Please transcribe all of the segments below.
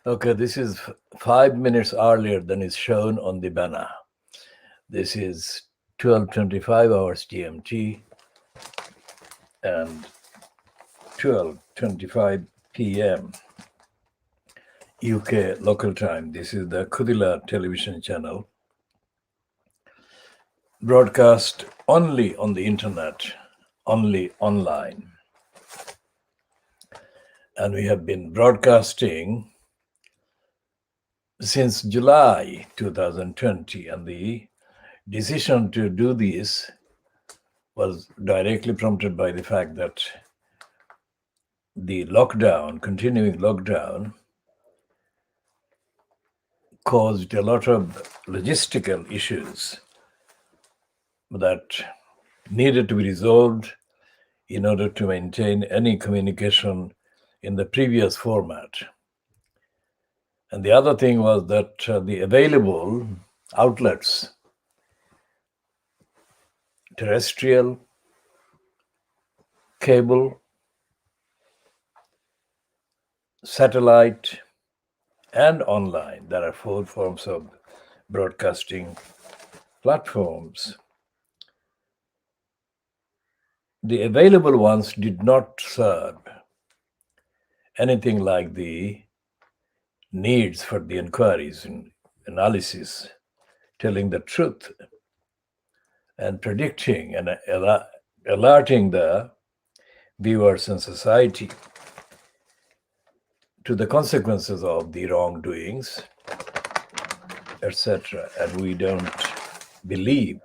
Okay, this is 5 minutes earlier than is shown on the banner. This is 12:25 hours GMT and 12:25 p.m. UK local time. This is the Khoodeelaar television channel, broadcast only on the internet, only online. And we have been broadcasting since July 2020, and the decision to do this was directly prompted by the fact that the continuing lockdown, caused a lot of logistical issues that needed to be resolved in order to maintain any communication in the previous format. And the other thing was that the available outlets, terrestrial, cable, satellite, and online, there are 4 forms of broadcasting platforms. The available ones did not serve anything like the needs for the inquiries and analysis, telling the truth and predicting and alerting the viewers and society to the consequences of the wrongdoings, etc. And we don't believe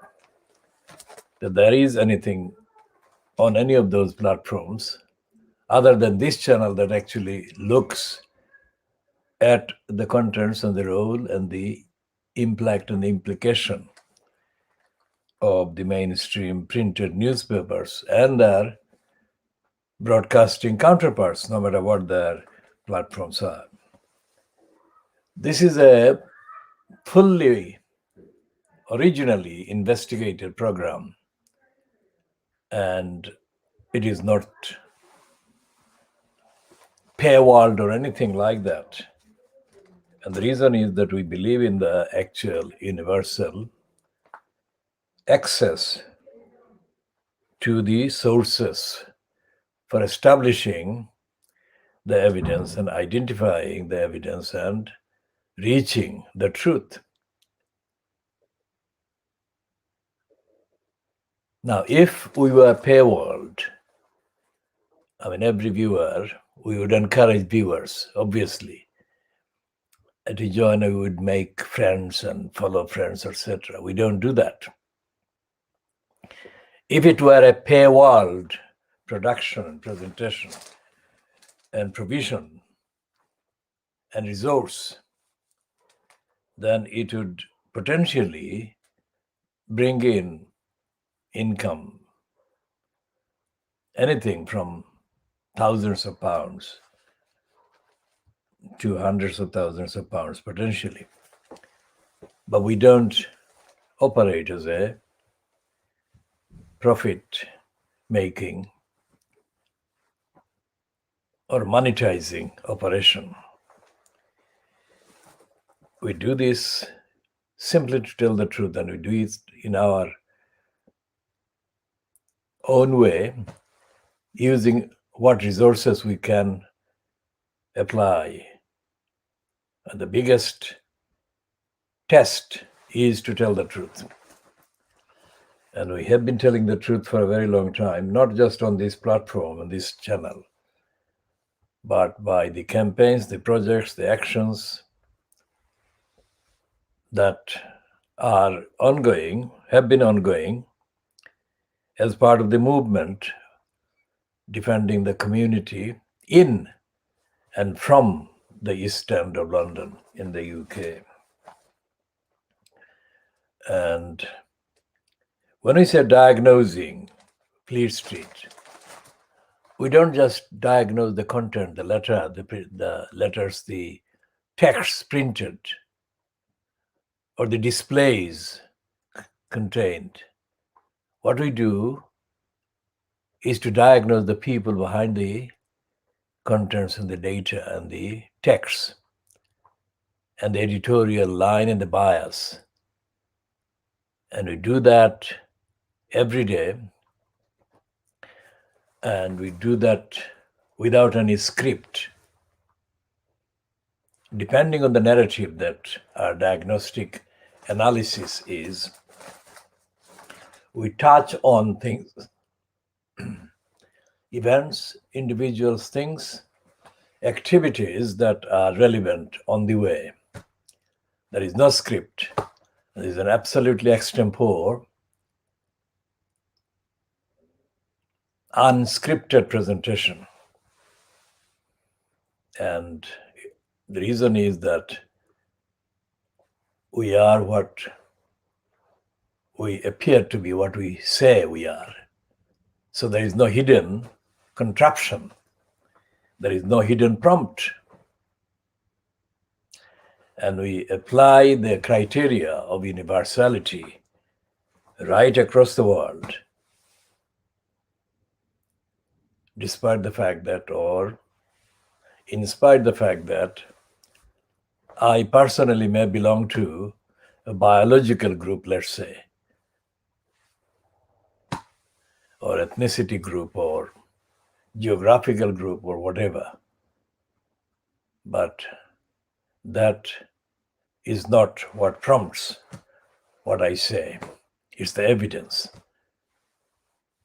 that there is anything on any of those platforms other than this channel that actually looks at the contents and the role and the impact and the implication of the mainstream printed newspapers and their broadcasting counterparts, no matter what their platforms are. This is a fully originally investigated program, and it is not paywalled or anything like that. And the reason is that we believe in the actual universal access to the sources for establishing the evidence and identifying the evidence and reaching the truth. Now, if we were paywalled, every viewer, we would encourage viewers, obviously, to join. We would make friends and follow friends, etc. We don't do that. If it were a paywalled production and presentation and provision and resource, then it would potentially bring in income, anything from thousands of pounds to hundreds of thousands of pounds potentially. But we don't operate as a profit-making or monetizing operation. We do this simply to tell the truth, and we do it in our own way, using what resources we can apply. And the biggest test is to tell the truth. And we have been telling the truth for a very long time, not just on this platform, on this channel, but by the campaigns, the projects, the actions that are ongoing, have been ongoing as part of the movement defending the community in and from the East End of London in the UK. And when we say diagnosing Fleet Street, we don't just diagnose the content, the letters, the texts printed, or the displays contained. What we do is to diagnose the people behind the contents and the data and the texts. and the editorial line and the bias. And we do that every day. And we do that without any script. Depending on the narrative that our diagnostic analysis is, we touch on things, events, individuals, things, activities that are relevant on the way. There is no script. There is an absolutely extempore, unscripted presentation. And the reason is that we are what we appear to be, what we say we are. So there is no hidden contraption. There is no hidden prompt. And we apply the criteria of universality right across the world, despite the fact that, or in spite the fact that I personally may belong to a biological group, let's say, or ethnicity group, or geographical group, or whatever. But that is not what prompts what I say. It's the evidence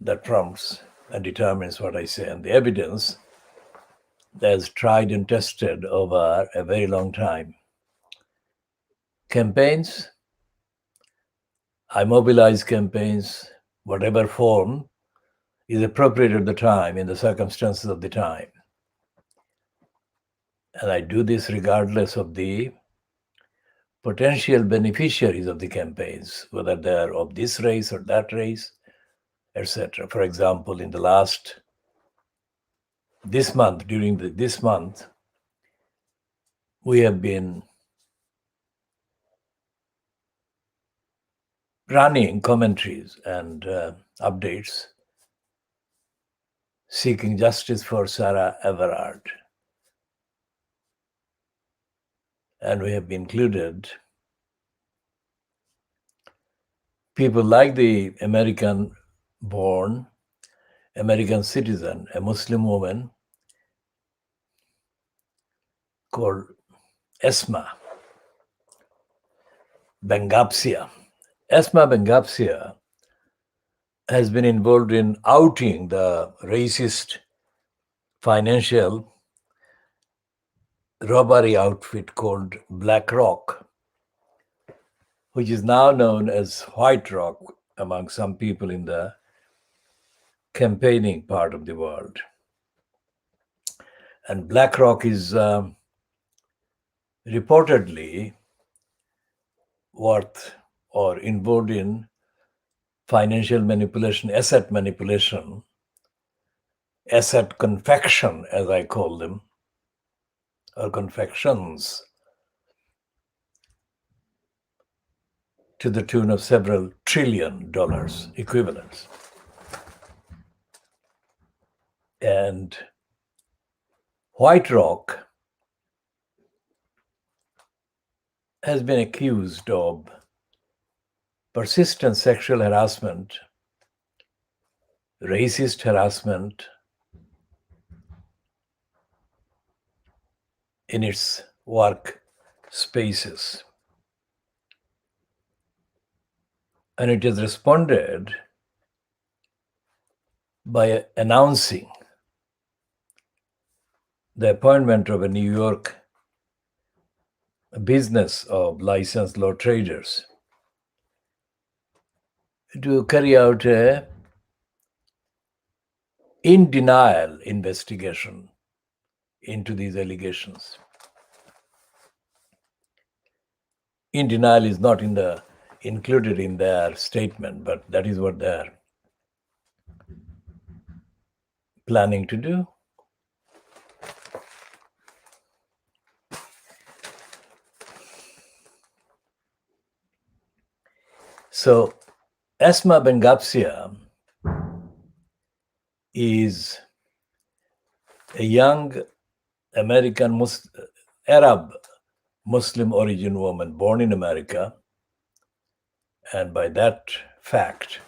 that prompts and determines what I say. And the evidence that's tried and tested over a very long time. Campaigns, I mobilize campaigns, whatever form is appropriate at the time, in the circumstances of the time. And I do this regardless of the potential beneficiaries of the campaigns, whether they're of this race or that race, etc. For example, in the this month, this month, we have been running commentaries and updates seeking justice for Sarah Everard. And we have included people like the American-born, American citizen, a Muslim woman called Esma Bengapsia. Esma Bengapsia has been involved in outing the racist financial robbery outfit called Black Rock, which is now known as White Rock among some people in the campaigning part of the world. And Black Rock is reportedly worth or involved in financial manipulation, asset confection, as I call them, or confections, to the tune of several $1 trillion equivalents. And White Rock has been accused of persistent sexual harassment, racist harassment in its work spaces. And it has responded by announcing the appointment of a New York business of licensed law traders to carry out a in denial investigation into these allegations. In denial is not included in their statement, but that is what they're planning to do. So Esma Bengapsia is a young Arab Muslim origin woman born in America, and by that fact,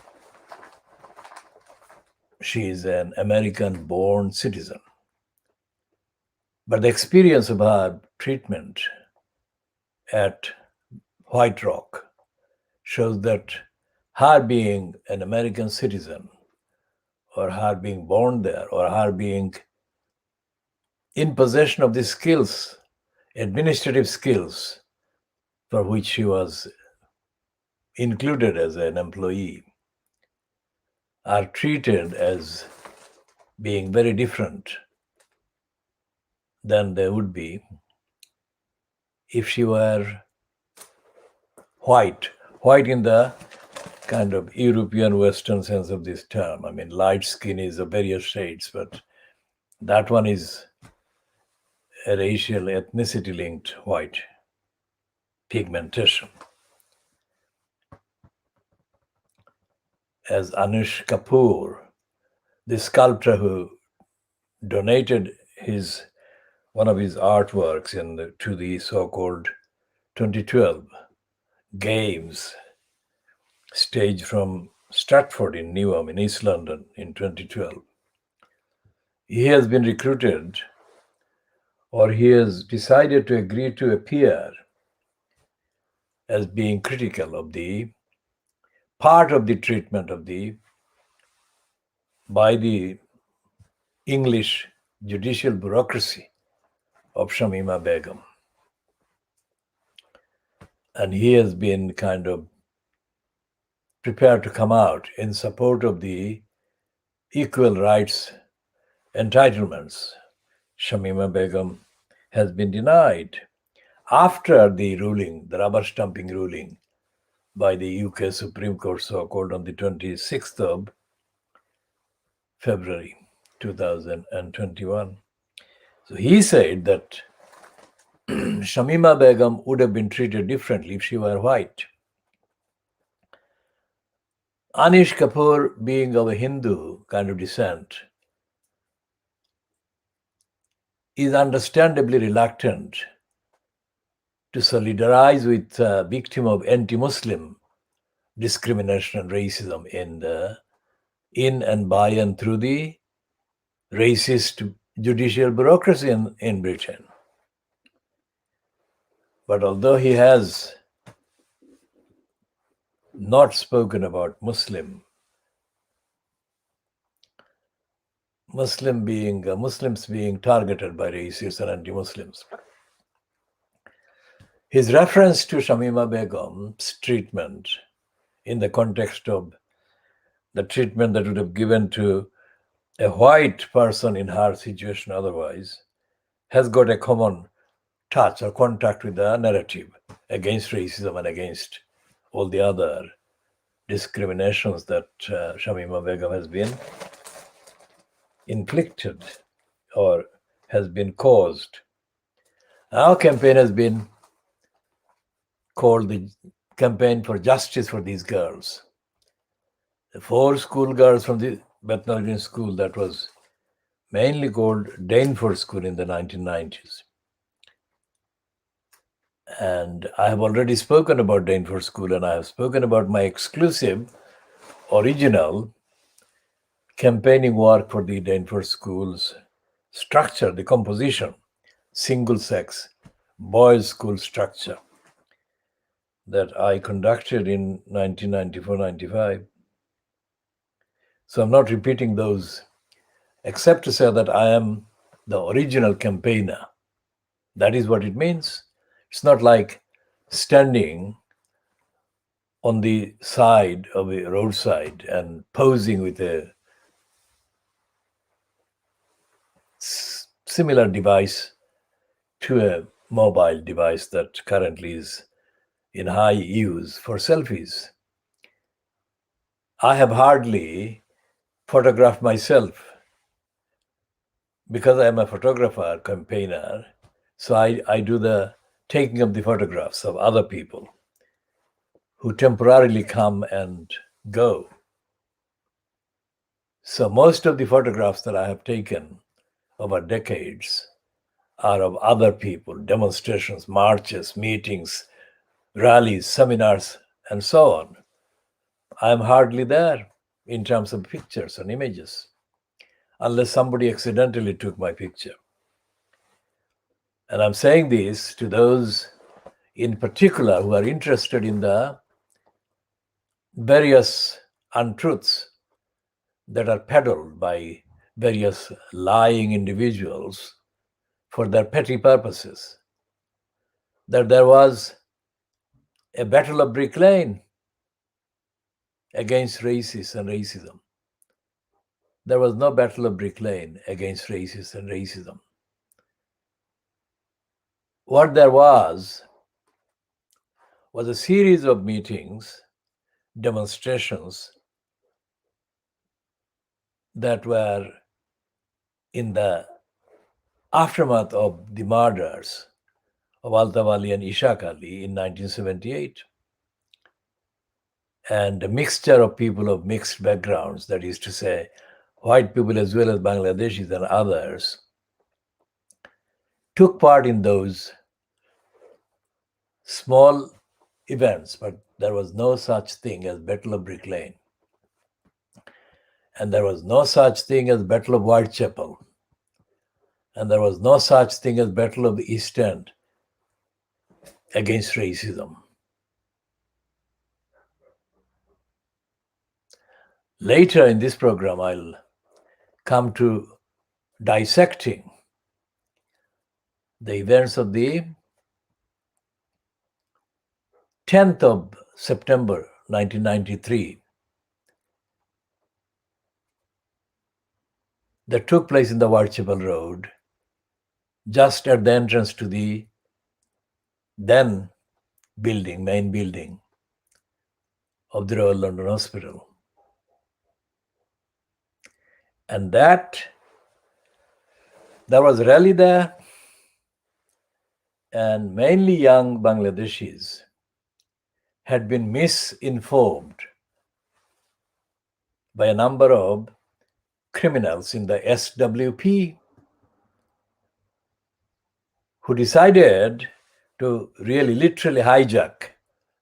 she is an American born citizen. But the experience of her treatment at White Rock shows that her being an American citizen, or her being born there, or her being in possession of the skills, administrative skills, for which she was included as an employee, are treated as being very different than they would be if she were white in the kind of European Western sense of this term. I mean, light skin is of various shades, but that one is a racial ethnicity linked white pigmentation. As Anish Kapoor, the sculptor who donated one of his artworks to the so-called 2012 Games, staged from Stratford in Newham in East London in 2012. He has been recruited, or he has decided to agree to appear as being critical of the part of the treatment by the English judicial bureaucracy of Shamima Begum. And he has been kind of prepared to come out in support of the equal rights entitlements Shamima Begum has been denied after the rubber stamping ruling by the UK Supreme Court, so-called on the 26th of February 2021. So he said that Shamima Begum would have been treated differently if she were white. Anish Kapoor, being of a Hindu kind of descent, is understandably reluctant to solidarize with a victim of anti-Muslim discrimination and racism in and by and through the racist judicial bureaucracy in Britain. But although he has not spoken about Muslims being targeted by racists and anti-Muslims, his reference to Shamima Begum's treatment in the context of the treatment that would have given to a white person in her situation otherwise has got a common touch or contact with the narrative against racism and against all the other discriminations that Shamima Begum has been inflicted or has been caused. Our campaign has been called the Campaign for Justice for these girls. The 4 schoolgirls from the Bethnal Green School that was mainly called Dainford School in the 1990s. And I have already spoken about Dainford School, and I have spoken about my exclusive, original campaigning work for the Dainford School's structure, the composition, single-sex, boys' school structure that I conducted in 1994-95. So I'm not repeating those, except to say that I am the original campaigner. That is what it means. It's not like standing on the side of a roadside and posing with a similar device to a mobile device that currently is in high use for selfies. I have hardly photographed myself because I am a photographer, campaigner. So I do the taking of the photographs of other people who temporarily come and go. So most of the photographs that I have taken over decades are of other people, demonstrations, marches, meetings, rallies, seminars, and so on. I'm hardly there in terms of pictures and images, unless somebody accidentally took my picture. And I'm saying this to those in particular who are interested in the various untruths that are peddled by various lying individuals for their petty purposes. That there was a battle of Brick Lane against racists and racism. There was no battle of Brick Lane against racists and racism. What there was a series of meetings, demonstrations that were in the aftermath of the murders of Altaf Ali and Ishaq Ali in 1978. And a mixture of people of mixed backgrounds, that is to say, white people as well as Bangladeshis and others, took part in those small events, but there was no such thing as Battle of Brick Lane. And there was no such thing as Battle of Whitechapel. And there was no such thing as Battle of the East End against racism. Later in this program, I'll come to dissecting the events of the 10th of September 1993 that took place in the Whitechapel Road, just at the entrance to the then main building of the Royal London Hospital. And there was a rally there, and mainly young Bangladeshis had been misinformed by a number of criminals in the SWP who decided to really literally hijack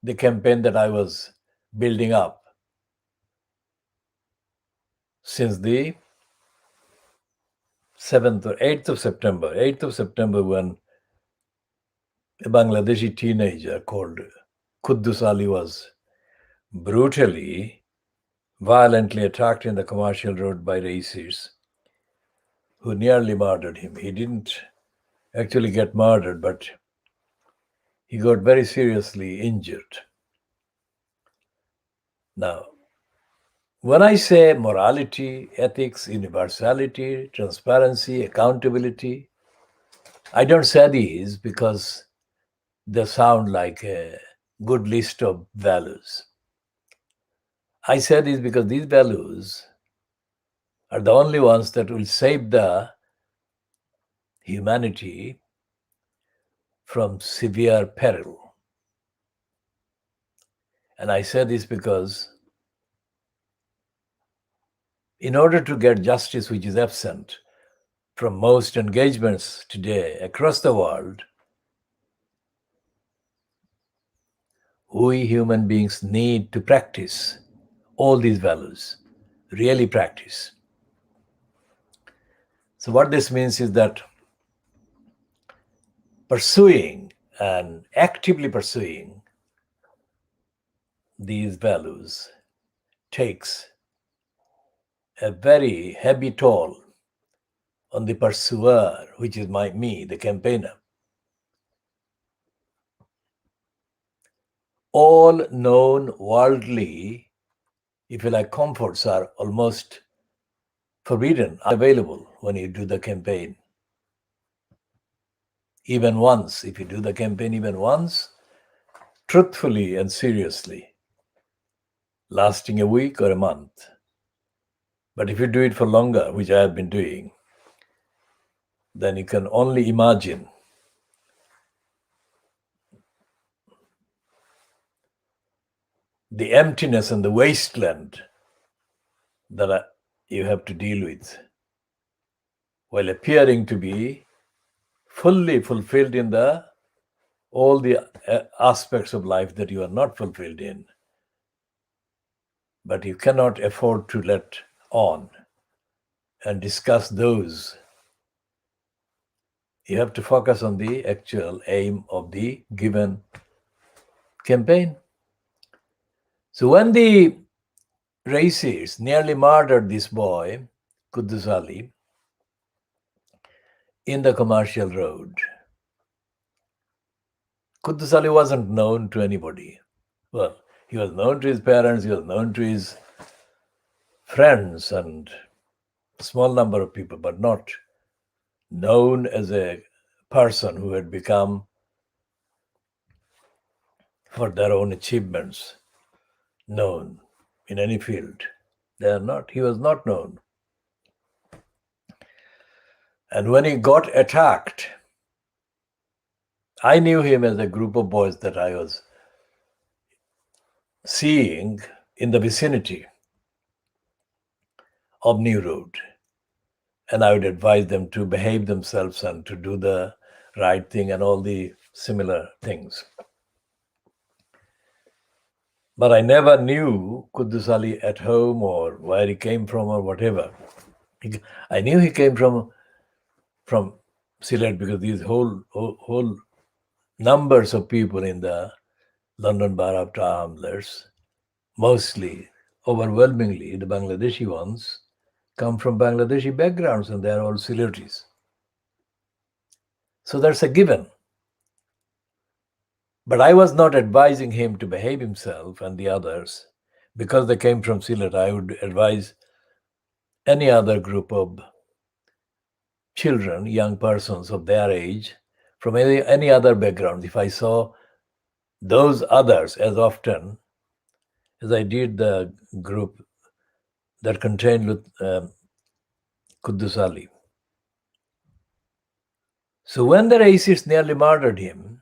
the campaign that I was building up since the 7th or 8th of September, when a Bangladeshi teenager called Quddus Ali was brutally, violently attacked in the Commercial Road by racists who nearly murdered him. He didn't actually get murdered, but he got very seriously injured. Now, when I say morality, ethics, universality, transparency, accountability, I don't say these because they sound like a good list of values. I say these because these values are the only ones that will save the humanity from severe peril. And I say this because in order to get justice, which is absent from most engagements today across the world, we human beings need to practice all these values, really practice. So what this means is that pursuing and actively pursuing these values takes a very heavy toll on the pursuer, which is me, the campaigner. All known worldly, if you like, comforts are almost forbidden, unavailable when you do the campaign. Even once, if you do the campaign even once, truthfully and seriously, lasting a week or a month. But if you do it for longer, which I have been doing, then you can only imagine the emptiness and the wasteland that you have to deal with while appearing to be fully fulfilled in all the aspects of life that you are not fulfilled in, but you cannot afford to let on and discuss those. You have to focus on the actual aim of the given campaign. So when the racists nearly murdered this boy, Quddus Ali, in the commercial road, Quddus Ali wasn't known to anybody. Well, he was known to his parents, he was known to his friends and a small number of people, but not known as a person who had become, for their own achievements, known in any field. They are not. He was not known. And when he got attacked, I knew him as a group of boys that I was seeing in the vicinity of New Road. And I would advise them to behave themselves and to do the right thing and all the similar things. But I never knew Quddus Ali at home or where he came from or whatever. I knew he came from Sylhet because these whole numbers of people in the London Bar of Hamlers, mostly, overwhelmingly, the Bangladeshi ones, come from Bangladeshi backgrounds and they are all Sylhetis. So that's a given. But I was not advising him to behave himself and the others because they came from Sylhet. I would advise any other group of children, young persons of their age, from any other background. If I saw those others as often as I did the group that contained Quddus Ali. So when the racists nearly murdered him,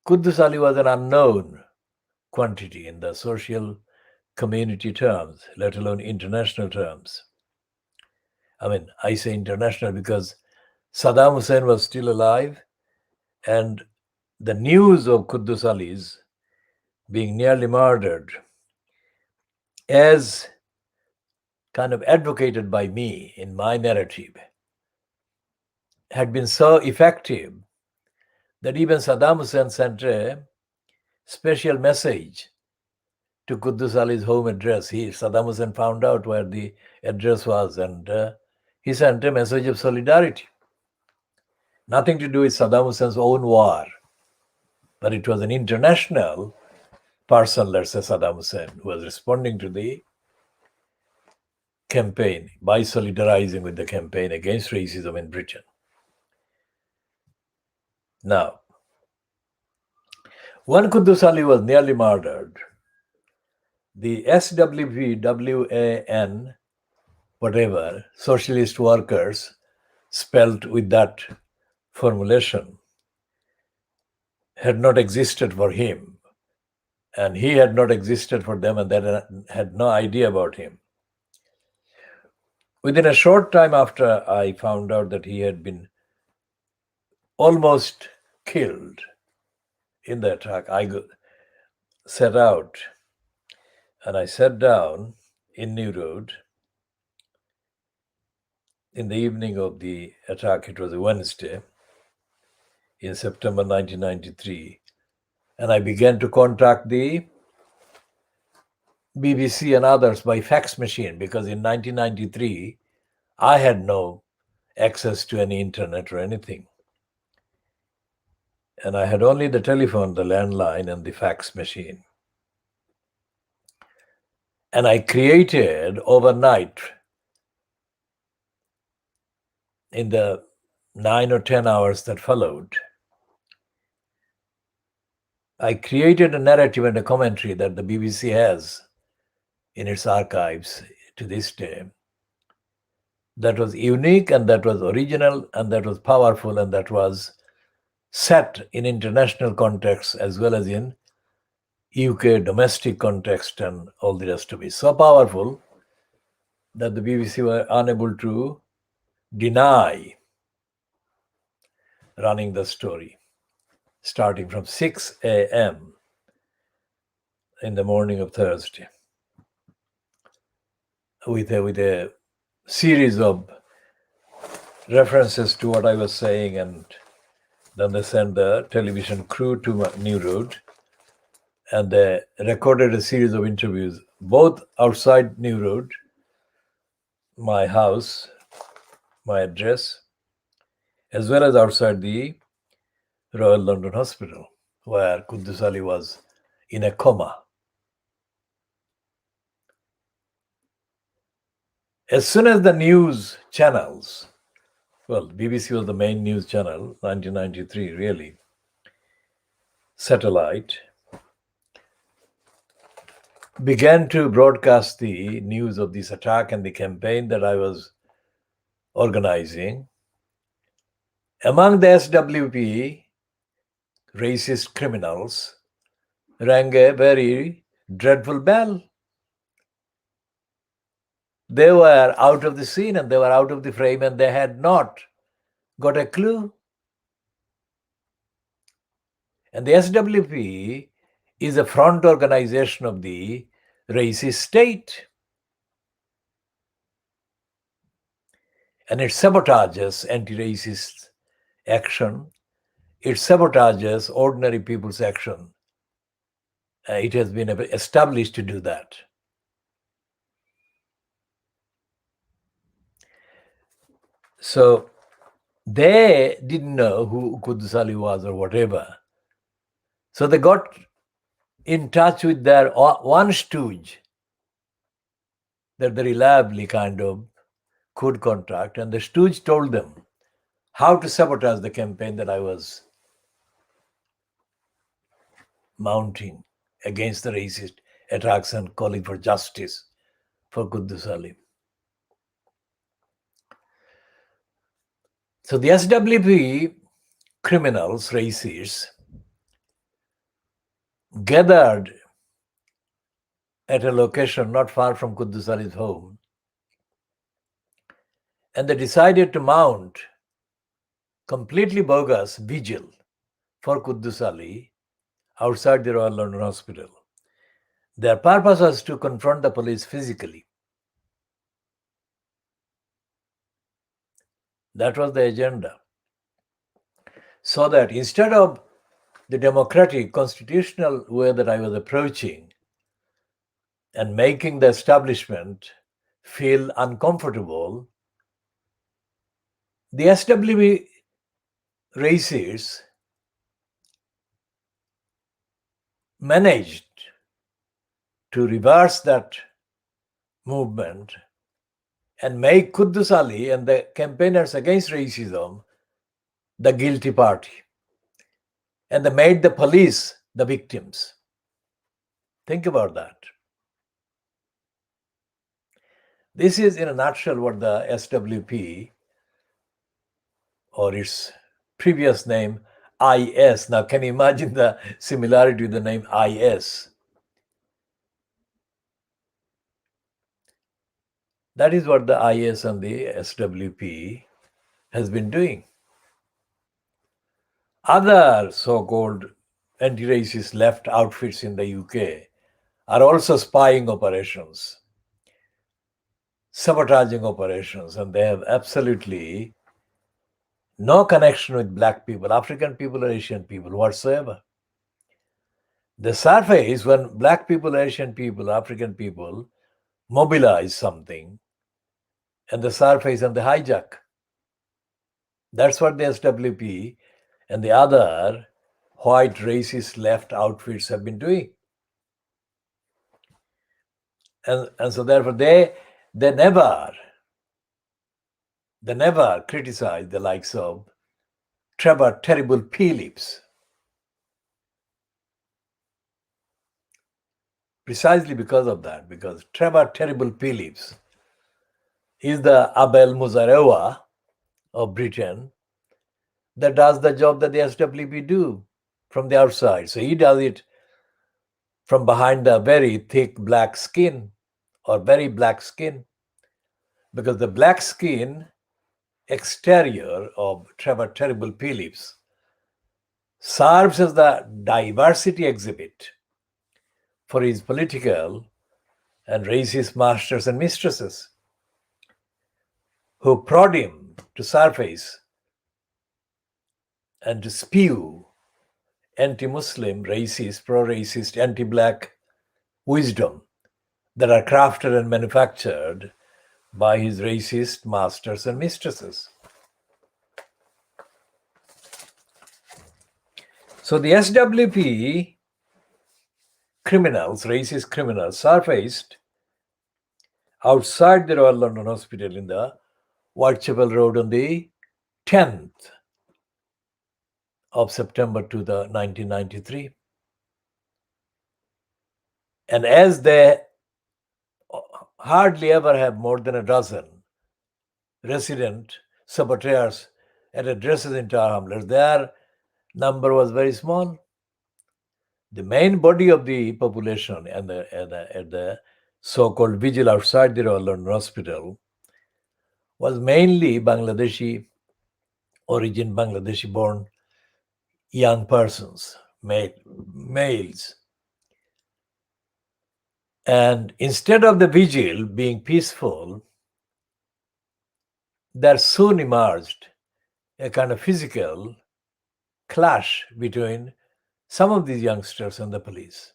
Quddus Ali was an unknown quantity in the social community terms, let alone international terms. I mean, I say international because Saddam Hussein was still alive, and the news of Quddus Ali's being nearly murdered, as kind of advocated by me in my narrative, had been so effective that even Saddam Hussein sent a special message to Quddus Ali's home address. Saddam Hussein found out where the address was, and he sent a message of solidarity. Nothing to do with Saddam Hussein's own war, but it was an international person, let's say Saddam Hussein, who was responding to the campaign by solidarizing with the campaign against racism in Britain. Now, when Quddus Ali was nearly murdered, the SWVWAN, whatever, socialist workers, spelled with that formulation, had not existed for him. And he had not existed for them, and they had no idea about him. Within a short time after I found out that he had been almost killed in the attack, I set out and I sat down in New Road in the evening of the attack. It was a Wednesday in September 1993. And I began to contact the BBC and others by fax machine because in 1993, I had no access to any internet or anything. And I had only the telephone, the landline, and the fax machine. And I created overnight, in the 9 or 10 hours that followed, I created a narrative and a commentary that the BBC has in its archives to this day. That was unique, and that was original, and that was powerful, and that was set in international context as well as in UK domestic context and all the rest of it. So powerful that the BBC were unable to deny running the story, starting from 6 a.m. in the morning of Thursday, with a series of references to what I was saying, and then they sent the television crew to New Road, and they recorded a series of interviews, both outside New Road, my house, my address, as well as outside the Royal London Hospital, where Quddus Ali was in a coma. As soon as the news channels, well, BBC was the main news channel, 1993, really, satellite, began to broadcast the news of this attack and the campaign that I was organizing. Among the SWP, racist criminals rang a very dreadful bell. They were out of the scene and they were out of the frame, and they had not got a clue. And the SWP is a front organization of the racist state. And it sabotages anti-racist action. It sabotages ordinary people's action. It has been established to do that. So they didn't know who Quddus Ali was or whatever. So they got in touch with their one stooge that they reliably kind of could contact, and the stooge told them how to sabotage the campaign that I was mounting against the racist attacks and calling for justice for Quddus Ali. So the SWP criminals, racists, gathered at a location not far from Quddus Ali's home, and they decided to mount completely bogus vigil for Quddus Ali outside the Royal London Hospital. Their purpose was to confront the police physically. That was the agenda. So that instead of the democratic constitutional way that I was approaching and making the establishment feel uncomfortable, the SWP racists managed to reverse that movement and make Quddus Ali and the campaigners against racism the guilty party. And they made the police the victims. Think about that. This is in a nutshell what the SWP, or its previous name, IS. Now, can you imagine the similarity with the name IS? That is what the IS and the SWP has been doing. Other so-called anti-racist left outfits in the UK are also spying operations, sabotaging operations, and they have absolutely no connection with black people, African people, or Asian people whatsoever. The surface, when black people, Asian people, African people mobilize something, and the surface and the hijack. That's what the SWP and the other white racist left outfits have been doing. And so therefore they never criticize the likes of Trevor Terrible Phillips. Precisely because of that, because Trevor Terrible Phillips is the Abel Muzarewa of Britain that does the job that the SWP do from the outside. So he does it from behind the very thick black skin or very black skin, because the black skin exterior of terrible Phillips serves as the diversity exhibit for his political and racist masters and mistresses who prod him to surface and to spew anti-Muslim, racist, pro-racist, anti-black wisdom that are crafted and manufactured by his racist masters and mistresses. So the SWP criminals, racist criminals, surfaced outside the Royal London Hospital in the Whitechapel Road on the 10th of September 1993. And as they hardly ever have more than a dozen resident saboteurs at addresses in Tower Hamlets, their number was very small. The main body of the population at the so-called vigil outside the Royal London Hospital was mainly Bangladeshi origin, Bangladeshi-born young persons, males. And instead of the vigil being peaceful, there soon emerged a kind of physical clash between some of these youngsters and the police.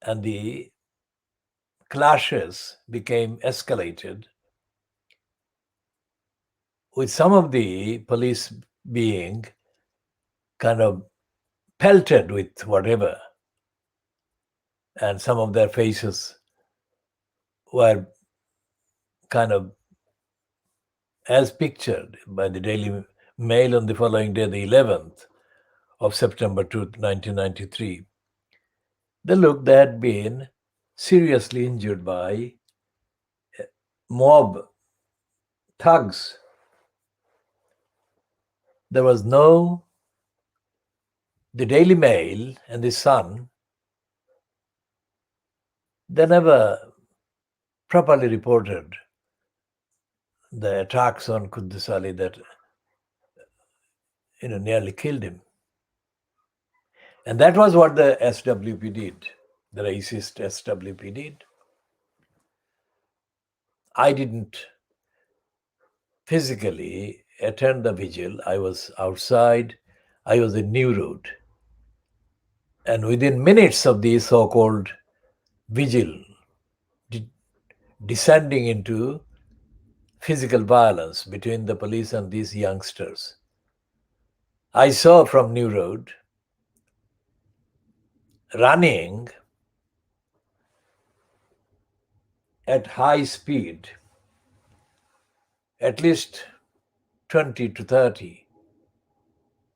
And the clashes became escalated, with some of the police being kind of pelted with whatever, and some of their faces were kind of as pictured by the Daily Mail on the following day, the 11th of September 1993. They looked, they had been seriously injured by mob thugs. There was the Daily Mail and the Sun, they never properly reported the attacks on Quddus Ali that nearly killed him. And that was what the SWP did, the racist SWP did. I didn't physically attend the vigil. I was outside. I was in New Road. And within minutes of the so-called vigil descending into physical violence between the police and these youngsters, I saw from New Road running at high speed, at least 20 to 30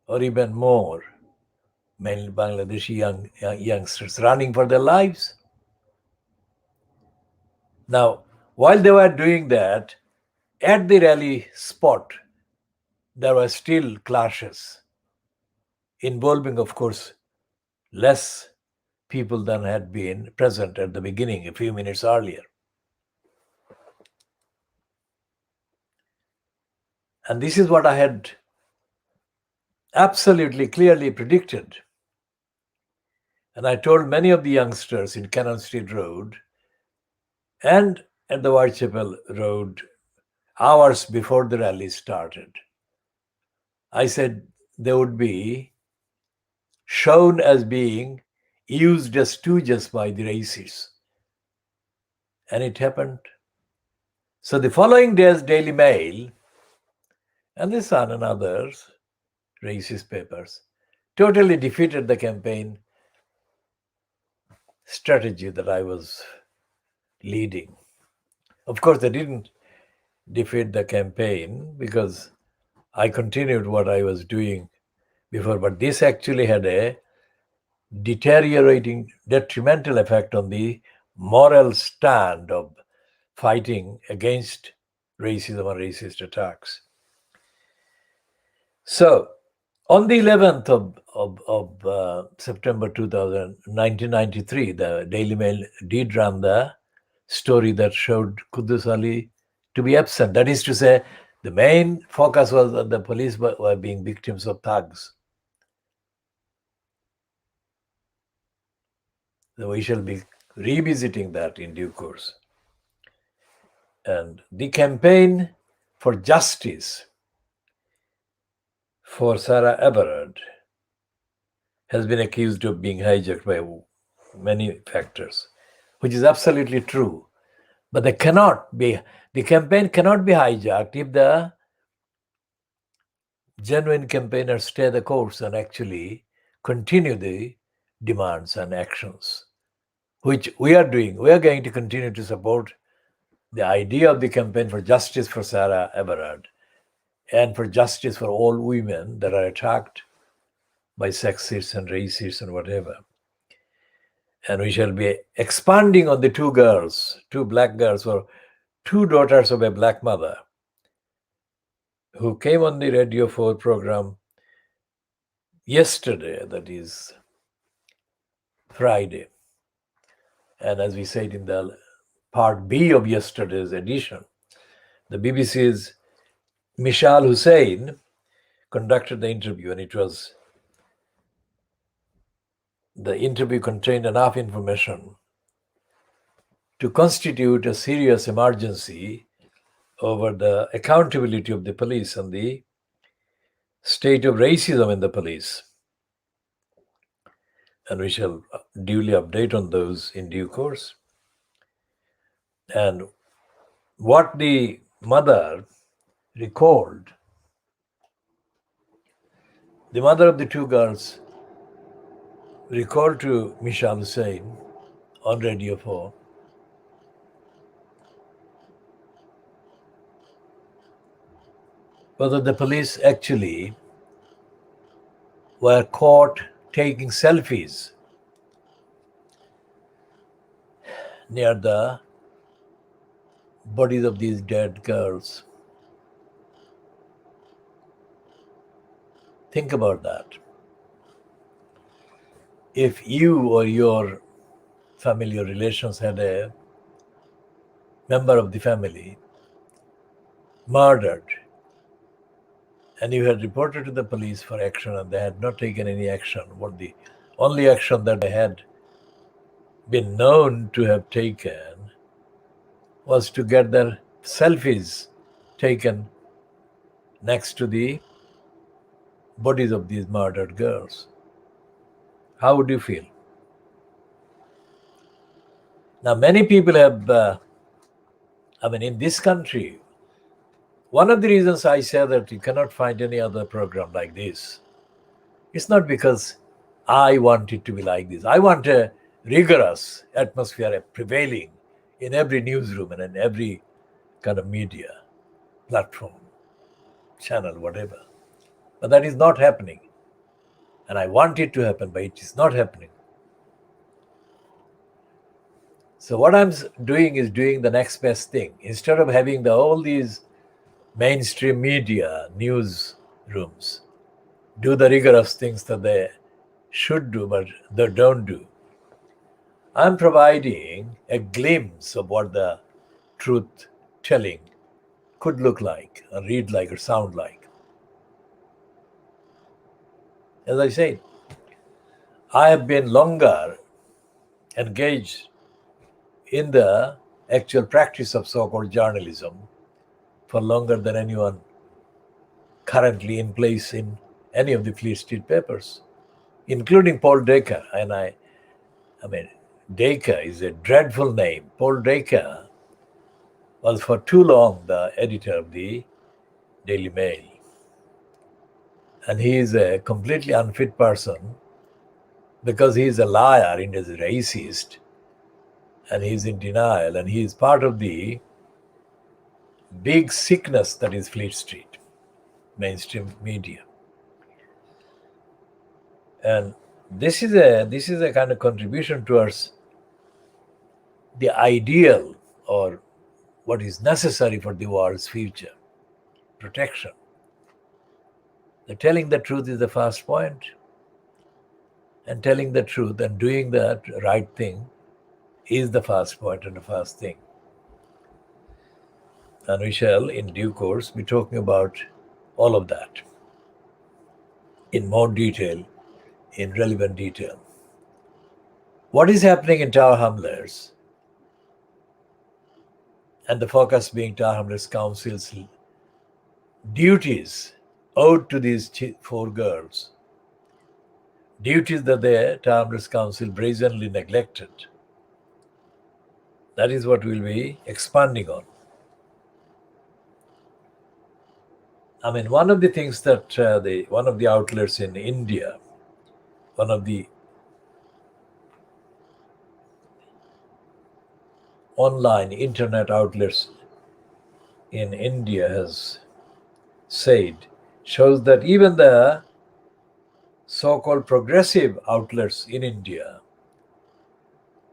or even more, mainly Bangladeshi youngsters running for their lives. Now, while they were doing that, at the rally spot, there were still clashes involving, of course, less people than had been present at the beginning, a few minutes earlier. And this is what I had absolutely clearly predicted. And I told many of the youngsters in Cannon Street Road and at the Whitechapel Road hours before the rally started. I said they would be shown as being used as stooges by the racists. And it happened. So the following day's Daily Mail and the Sun and others, racist papers, totally defeated the campaign strategy that I was leading. Of course, they didn't defeat the campaign because I continued what I was doing before, but this actually had a detrimental effect on the moral stand of fighting against racism or racist attacks. So, on the 11th of September 1993, the Daily Mail did run the story that showed Quddus Ali to be absent. That is to say, the main focus was that the police were being victims of thugs. So we shall be revisiting that in due course. And the campaign for justice for Sarah Everard has been accused of being hijacked by many factors, which is absolutely true. But the campaign cannot be hijacked if the genuine campaigners stay the course and actually continue the demands and actions, which we are doing. We are going to continue to support the idea of the campaign for justice for Sarah Everard and for justice for all women that are attacked by sexists and racists and whatever. And we shall be expanding on the two black girls, or two daughters of a black mother, who came on the Radio 4 program yesterday, that is Friday. And as we said in the part B of yesterday's edition, the BBC's Mishal Hussain conducted the interview, and the interview contained enough information to constitute a serious emergency over the accountability of the police and the state of racism in the police. And we shall duly update on those in due course. And what the mother recalled, the mother of the two girls recalled to Mishal Hussain on Radio 4 whether the police actually were caught taking selfies near the bodies of these dead girls. Think about that. If you or your family or relations had a member of the family murdered, and you had reported to the police for action and they had not taken any action, what the only action that they had been known to have taken was to get their selfies taken next to the bodies of these murdered girls. How would you feel? Now, many people have, in this country, one of the reasons I say that you cannot find any other program like this, it's not because I want it to be like this. I want a rigorous atmosphere prevailing in every newsroom and in every kind of media platform, channel, whatever. But that is not happening. And I want it to happen, but it is not happening. So what I'm doing is doing the next best thing. Instead of having all these mainstream media news rooms do the rigorous things that they should do, but they don't do, I'm providing a glimpse of what the truth telling could look like, or read like, or sound like. As I said, I have been longer engaged in the actual practice of so-called journalism for longer than anyone currently in place in any of the Fleet Street papers, including Paul Dacre. And Dacre is a dreadful name. Paul Dacre was for too long the editor of the Daily Mail. And he is a completely unfit person because he is a liar and is a racist, and he is in denial, and he is part of the big sickness that is Fleet Street, mainstream media. And this is a kind of contribution towards the ideal, or what is necessary for the world's future, protection. The telling the truth is the first point, and telling the truth and doing the right thing is the first point and the first thing. And we shall, in due course, be talking about all of that in more detail, in relevant detail. What is happening in Tower Hamlets, and the focus being Tower Hamlets Council's duties owed to these four girls, duties that the Tower Hamlets Council brazenly neglected. That is what we'll be expanding on. I mean, one of the things that one of the outlets in India, one of the online internet outlets in India has said, shows that even the so-called progressive outlets in India,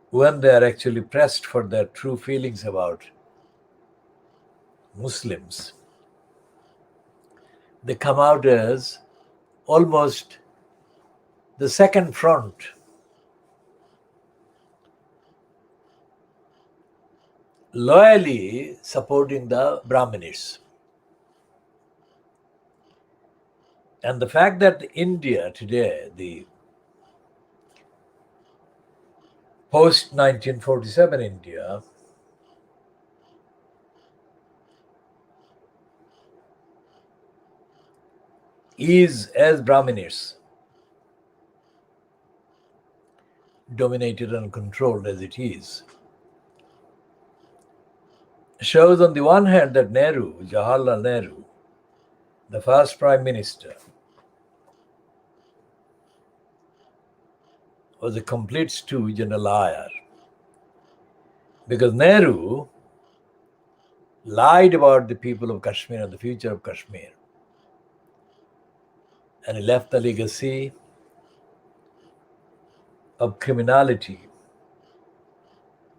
when they are actually pressed for their true feelings about Muslims, they come out as almost the second front, loyally supporting the Brahmins. And the fact that India today, the post 1947 India, is as Brahmins dominated and controlled as it is, shows on the one hand that Nehru, Jawaharlal Nehru, the first prime minister, was a complete stooge and a liar. Because Nehru lied about the people of Kashmir and the future of Kashmir. And he left a legacy of criminality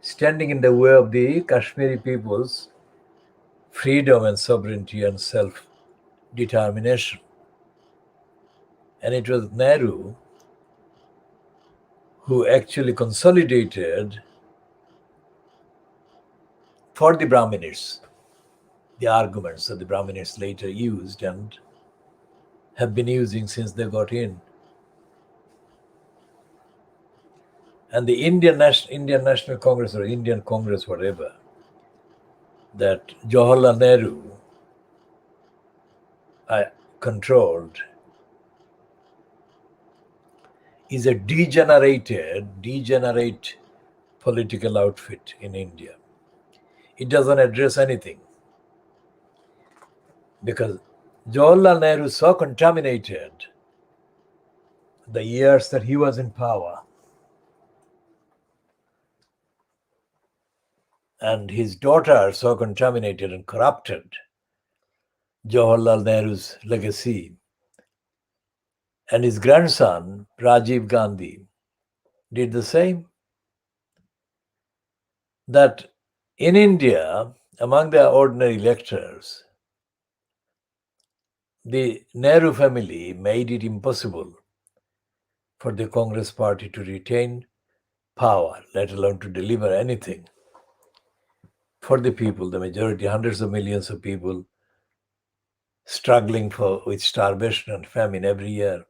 standing in the way of the Kashmiri people's freedom and sovereignty and self-determination. And it was Nehru who actually consolidated for the Brahmins the arguments that the Brahmins later used and have been using since they got in. And the Indian National Congress or Indian Congress, whatever, that Jawaharlal Nehru controlled, is a degenerate political outfit in India. It doesn't address anything because Jawaharlal Nehru so contaminated the years that he was in power, and his daughter so contaminated and corrupted Jawaharlal Nehru's legacy, and his grandson Rajiv Gandhi did the same. That in India, among the ordinary electors, the Nehru family made it impossible for the Congress party to retain power, let alone to deliver anything for the people, the majority, hundreds of millions of people struggling with starvation and famine every year.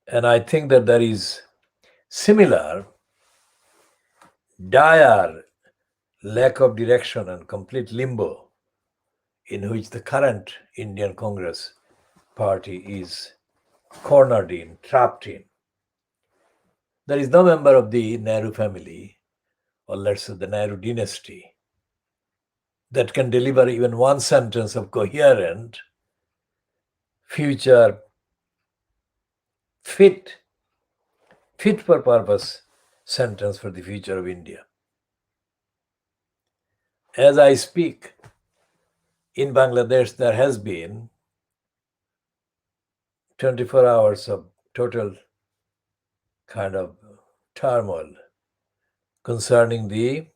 And I think that there is similar dire lack of direction and complete limbo in which the current Indian Congress party is cornered in, trapped in. There is no member of the Nehru family, or let's say the Nehru dynasty, that can deliver even one sentence of coherent, future, fit for purpose sentence for the future of India. As I speak, in Bangladesh, there has been 24 hours of total kind of turmoil concerning the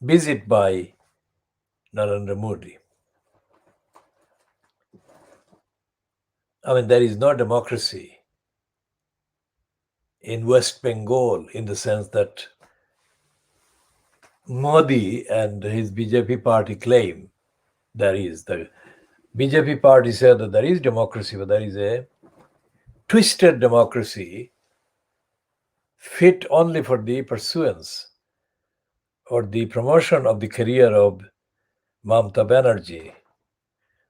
visit by Narendra Modi. I mean, there is no democracy in West Bengal, in the sense that Modi and his BJP party claim there is. The BJP party said that there is democracy, but there is a twisted democracy fit only for the pursuance or the promotion of the career of Mamata Banerjee,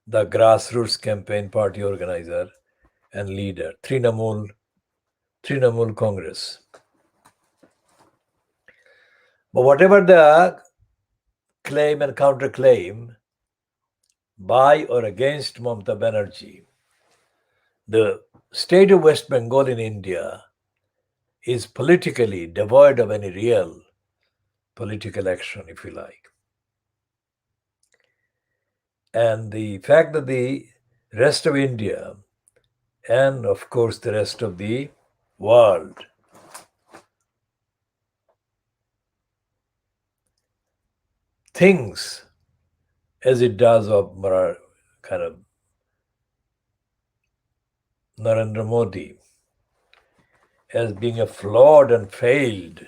the grassroots campaign party organizer and leader, Trinamool Congress. But whatever the claim and counterclaim by or against Mamata Banerjee, the state of West Bengal in India is politically devoid of any real political action, if you like. And the fact that the rest of India and, of course, the rest of the world thinks as it does of kind of Narendra Modi as being a flawed and failed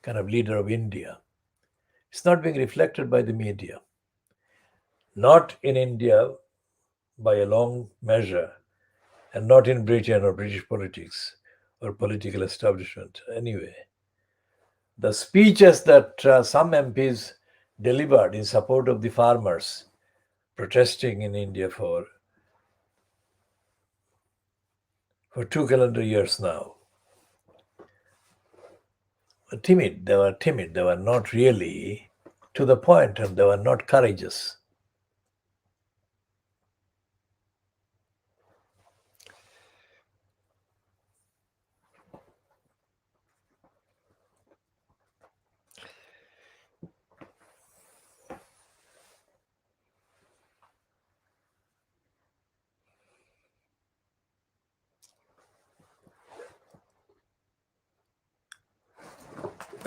kind of leader of India, it's not being reflected by the media. Not in India by a long measure, and not in Britain or British politics or political establishment. Anyway, the speeches that some MPs delivered in support of the farmers protesting in India for 2 calendar years now, timid. They were timid. They were not really to the point, and they were not courageous.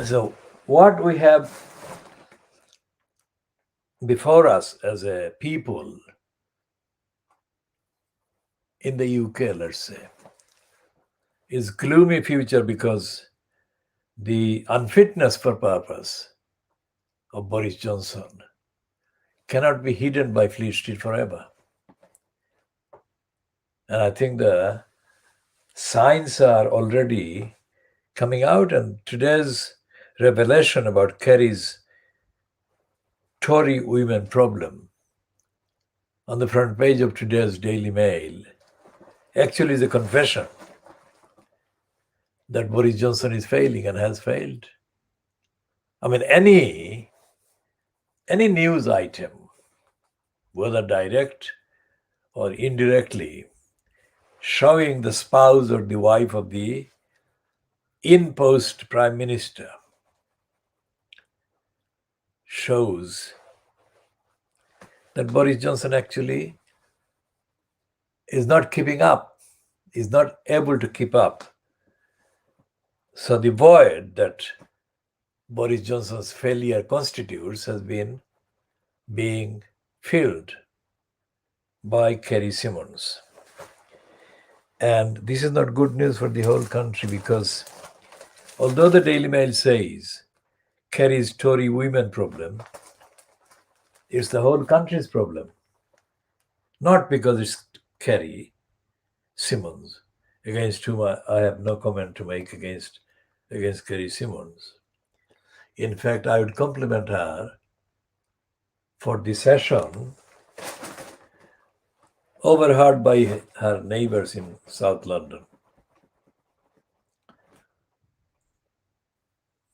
So, what we have before us as a people in the UK, let's say, is gloomy future because the unfitness for purpose of Boris Johnson cannot be hidden by Fleet Street forever. And I think the signs are already coming out, and today's revelation about Kerry's Tory women problem on the front page of today's Daily Mail actually is a confession that Boris Johnson is failing and has failed. I mean, any news item, whether direct or indirectly, showing the spouse or the wife of the in-post prime minister shows that Boris Johnson actually is not keeping up, is not able to keep up. So the void that Boris Johnson's failure constitutes has been being filled by Kerry Simons. And this is not good news for the whole country, because although the Daily Mail says Kerry's Tory women problem, it's the whole country's problem. Not because it's Kerry Simons, against whom I have no comment to make against Kerry Simons. In fact, I would compliment her for the session overheard by her neighbors in South London.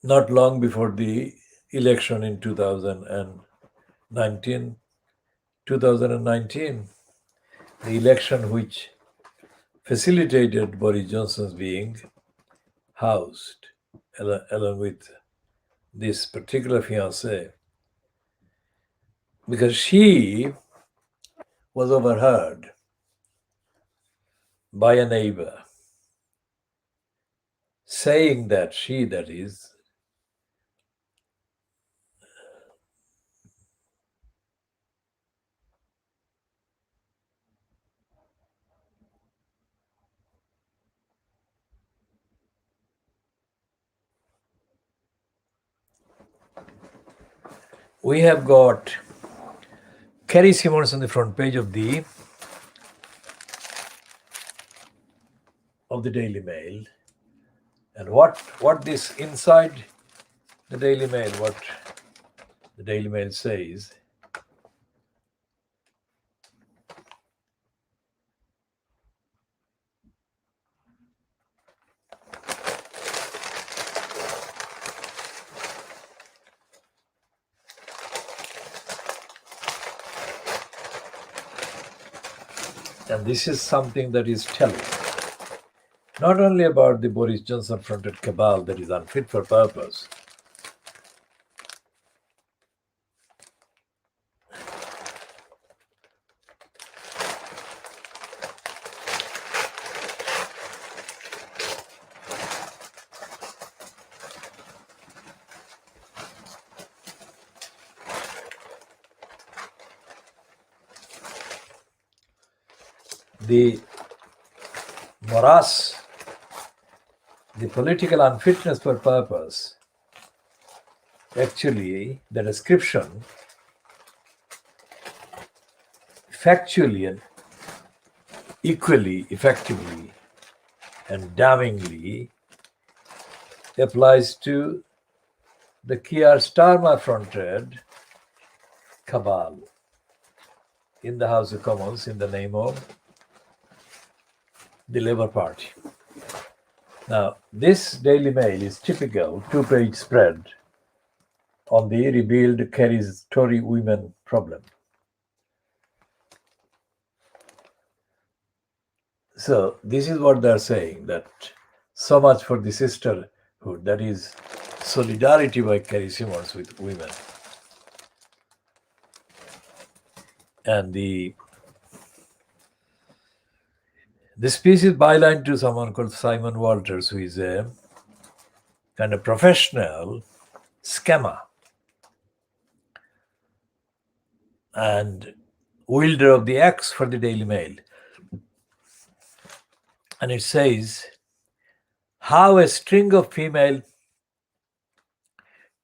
Not long before the election in 2019, the election which facilitated Boris Johnson's being housed along with this particular fiancée, because she was overheard by a neighbor saying that she, that is, we have got Kerry Simmons on the front page of the Daily Mail. And what this inside the Daily Mail, what the Daily Mail says, and this is something that is telling, not only about the Boris Johnson-fronted cabal that is unfit for purpose, the morass, the political unfitness for purpose, actually the description factually and equally effectively and damningly applies to the Keir Starmer fronted cabal in the House of Commons in the name of the Labour Party. Now, this Daily Mail is typical two-page spread on the revealed Kerry's Tory women problem. So this is what they're saying, that so much for the sisterhood, that is solidarity by Kerry Simmons with women. And this piece is byline to someone called Simon Walters, who is a kind of professional scammer and wielder of the axe for the Daily Mail. And it says, how a string of female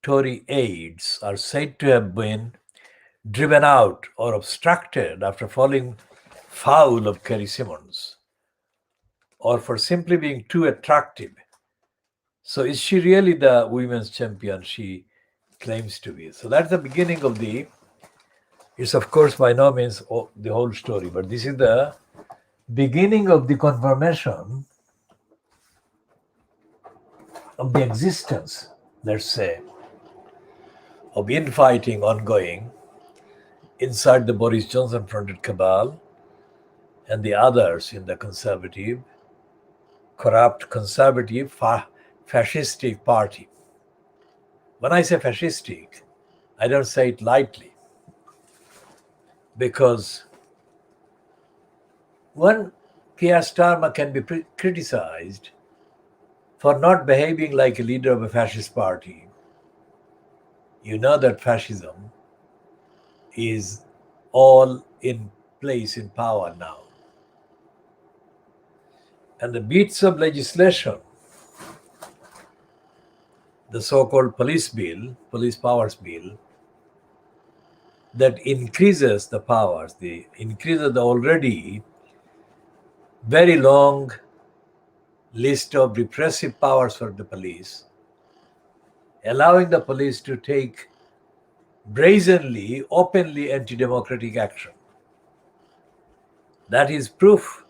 Tory aides are said to have been driven out or obstructed after falling foul of Kerry Simmons, or for simply being too attractive. So is she really the women's champion she claims to be? So that's the beginning of it's of course by no means the whole story, but this is the beginning of the confirmation of the existence, let's say, of infighting ongoing inside the Boris Johnson-fronted cabal and the others in the conservative, corrupt, conservative, fascistic party. When I say fascistic, I don't say it lightly, because when Keir Starmer can be criticized for not behaving like a leader of a fascist party, you know that fascism is all in place in power now. And the bits of legislation, the so-called police powers bill, that increases the powers, increases the already very long list of repressive powers for the police, allowing the police to take brazenly, openly anti-democratic action. That is proof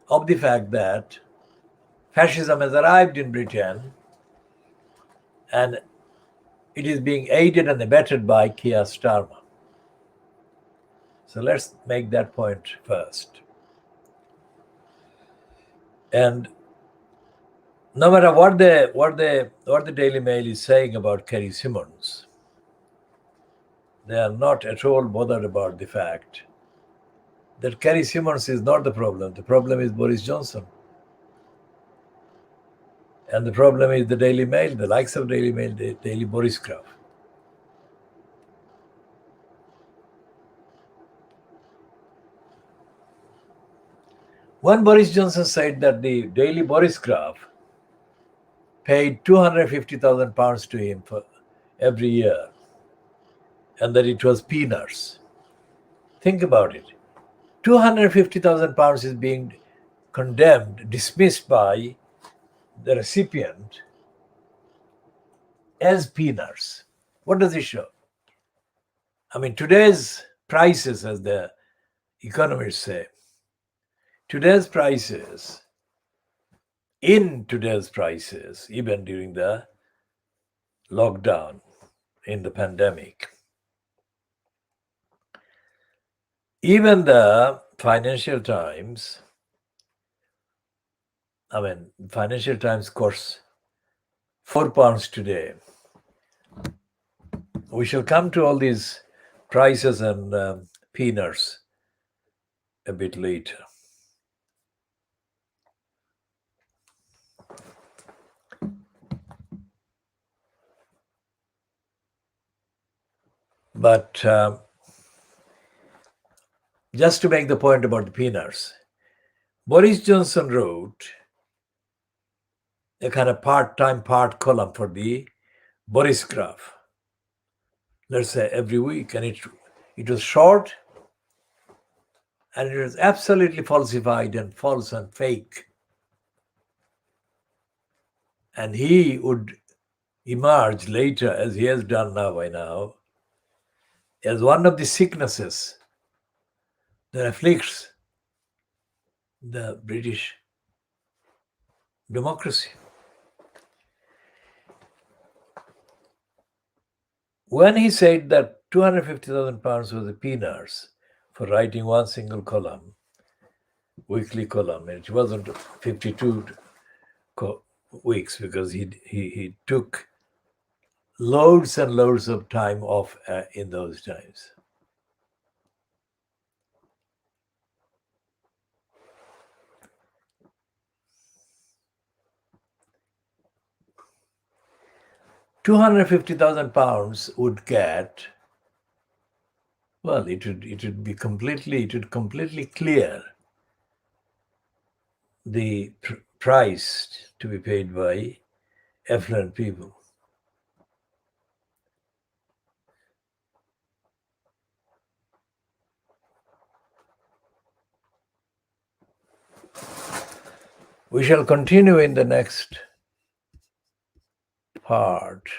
of the fact that fascism has arrived in Britain and it is being aided and abetted by Keir Starmer. So let's make that point first. And no matter what the Daily Mail is saying about Kerry Simmons, they are not at all bothered about the fact that Kerry Simmons is not the problem. The problem is Boris Johnson. And the problem is the Daily Mail, the likes of Daily Mail, the Daily Boris Graph. When Boris Johnson said that the Daily Boris Graph paid £250,000 to him for every year and that it was peanuts. Think about it. 250,000 pounds is being condemned, dismissed by the recipient as peanuts. What does it show? I mean, today's prices, as the economists say, today's prices, even during the lockdown, in the pandemic, even the Financial Times costs £4 today. We shall come to all these prices and peanuts a bit later. But just to make the point about the peanuts, Boris Johnson wrote a kind of part-time part column for the Boris Graph, let's say every week, and it was short, and it was absolutely falsified and false and fake. And he would emerge later, as he has done by now, as one of the sicknesses that afflicts the British democracy. When he said that 250,000 pounds was the peanuts for writing one single column, weekly column, it wasn't 52 weeks, because he took loads and loads of time off in those times. £250,000 would get, well, it would completely clear the price to be paid by affluent people. We shall continue in the next part.